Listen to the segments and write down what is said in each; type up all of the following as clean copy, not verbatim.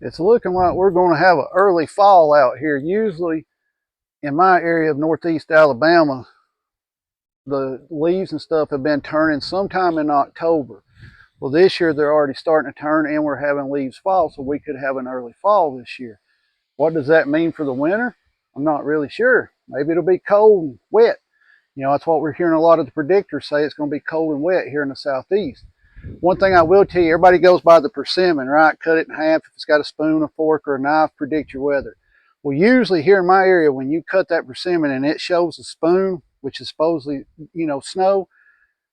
It's looking like we're going to have an early fall out here. Usually in my area of northeast Alabama, the leaves and stuff have been turning sometime in October. Well, this year they're already starting to turn and we're having leaves fall, so we could have an early fall this year. What does that mean for the winter? I'm not really sure. Maybe it'll be cold and wet. That's what we're hearing a lot of the predictors say. It's going to be cold and wet here in the southeast. One thing I will tell you, everybody goes by the persimmon, right? Cut it in half. If it's got a spoon, a fork, or a knife, predict your weather. Well, usually here in my area, when you cut that persimmon and it shows a spoon, which is supposedly, snow,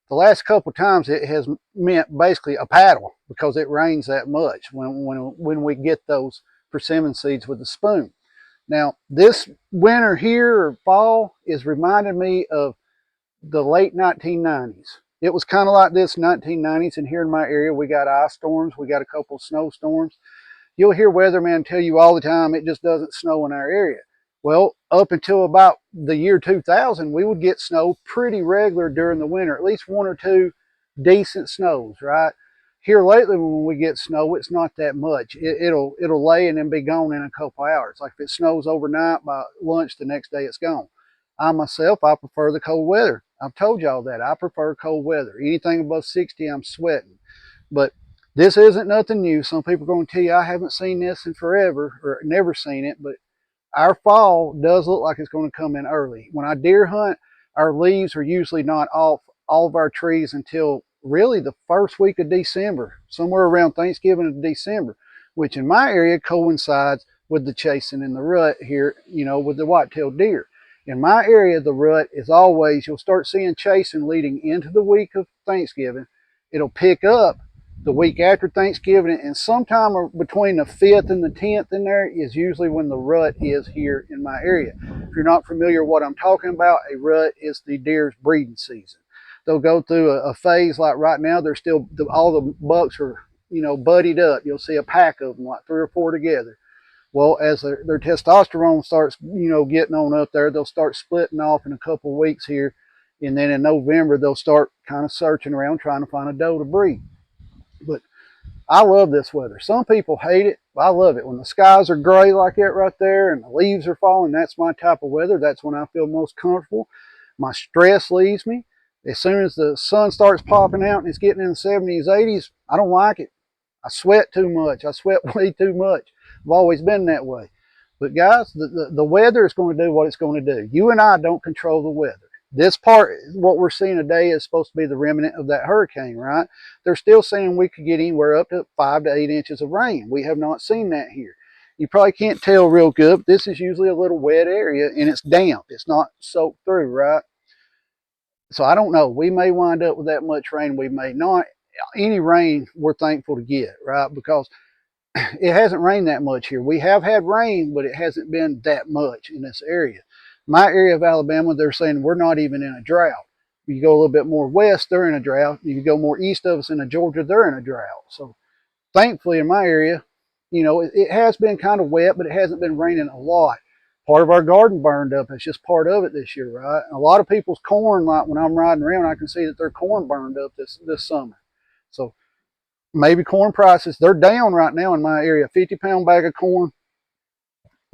the last couple of times it has meant basically a paddle because it rains that much when we get those persimmon seeds with a spoon. Now, this winter here or fall is reminding me of the late 1990s. It was kind of like this 1990s, and here in my area, we got ice storms, we got a couple of snowstorms. You'll hear weathermen tell you all the time it just doesn't snow in our area. Well, up until about the year 2000, we would get snow pretty regular during the winter, at least one or two decent snows, right? Here lately, when we get snow, it's not that much. It'll lay and then be gone in a couple hours. Like if it snows overnight, by lunch the next day it's gone. I myself, I prefer the cold weather. I've told y'all that I prefer cold weather. Anything above 60, I'm sweating. But this isn't nothing new. Some people are going to tell you I haven't seen this in forever or never seen it, but our fall does look like it's going to come in early. When I deer hunt, our leaves are usually not off all of our trees until really the first week of December, somewhere around Thanksgiving of December, which in my area coincides with the chasing in the rut here, with the white-tailed deer. In my area, the rut is always, you'll start seeing chasing leading into the week of Thanksgiving. It'll pick up the week after Thanksgiving, and sometime between the 5th and the 10th in there is usually when the rut is here in my area. If you're not familiar with what I'm talking about, a rut is the deer's breeding season. They'll go through a phase like right now. They're still, all the bucks are, buddied up. You'll see a pack of them, like 3 or 4 together. Well, as their testosterone starts, getting on up there, they'll start splitting off in a couple of weeks here. And then in November, they'll start kind of searching around trying to find a doe to breed. But I love this weather. Some people hate it, but I love it. When the skies are gray like that right there and the leaves are falling, that's my type of weather. That's when I feel most comfortable. My stress leaves me. As soon as the sun starts popping out and it's getting in the 70s, 80s, I don't like it. I sweat too much. I sweat way too much. I've always been that way. But guys, the weather is going to do what it's going to do. You and I don't control the weather. This part, what we're seeing today, is supposed to be the remnant of that hurricane, right? They're still saying we could get anywhere up to 5 to 8 inches of rain. We have not seen that here. You probably can't tell real good, but this is usually a little wet area and it's damp. It's not soaked through, right? So I don't know. We may wind up with that much rain. We may not. Any rain we're thankful to get, right? Because it hasn't rained that much here. We have had rain, but it hasn't been that much in this area. My area of Alabama, they're saying we're not even in a drought. You go a little bit more west, they're in a drought. You go more east of us into Georgia, they're in a drought. So thankfully in my area, it has been kind of wet, but it hasn't been raining a lot. Part of our garden burned up. It's just part of it this year, right? A lot of people's corn, like when I'm riding around, I can see that their corn burned up this summer. So maybe corn prices, they're down right now in my area. 50-pound bag of corn,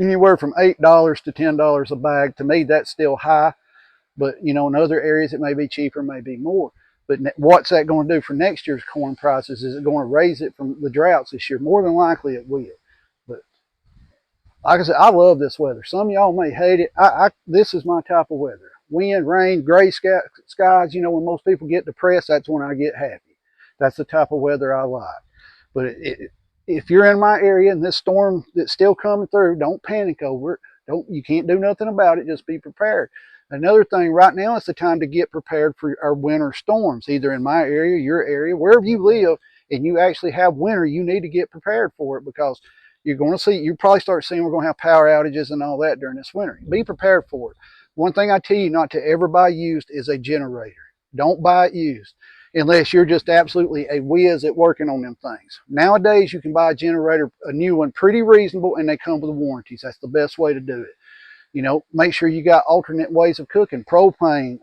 anywhere from $8 to $10 a bag. To me, that's still high. But, in other areas, it may be cheaper, maybe more. But what's that going to do for next year's corn prices? Is it going to raise it from the droughts this year? More than likely it will. But like I said, I love this weather. Some of y'all may hate it. This is my type of weather. Wind, rain, gray skies. When most people get depressed, that's when I get happy. That's the type of weather I like. But if you're in my area and this storm that's still coming through, don't panic over it. You can't do nothing about it. Just be prepared. Another thing, right now is the time to get prepared for our winter storms, either in my area, your area, wherever you live, and you actually have winter, you need to get prepared for it because you probably start seeing we're going to have power outages and all that during this winter. Be prepared for it. One thing I tell you not to ever buy used is a generator. Don't buy it used unless you're just absolutely a whiz at working on them things. Nowadays, you can buy a generator, a new one, pretty reasonable, and they come with warranties. That's the best way to do it. Make sure you got alternate ways of cooking, propane,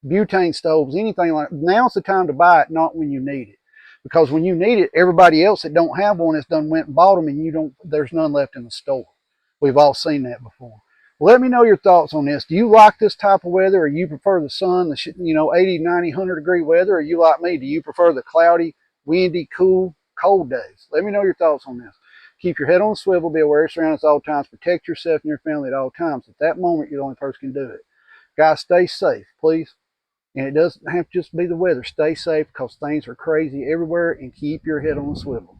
butane stoves, anything like that. Now's the time to buy it, not when you need it. because when you need it, everybody else that don't have one has done went and bought them, and there's none left in the store. We've all seen that before. Let me know your thoughts on this. Do you like this type of weather, or you prefer the sun, the 80, 90, 100-degree weather, or you like me? Do you prefer the cloudy, windy, cool, cold days? Let me know your thoughts on this. Keep your head on a swivel, be aware of your surroundings at all times, protect yourself and your family at all times. At that moment, you're the only person who can do it. Guys, stay safe, please. And it doesn't have to just be the weather. Stay safe, because things are crazy everywhere, and keep your head on a swivel.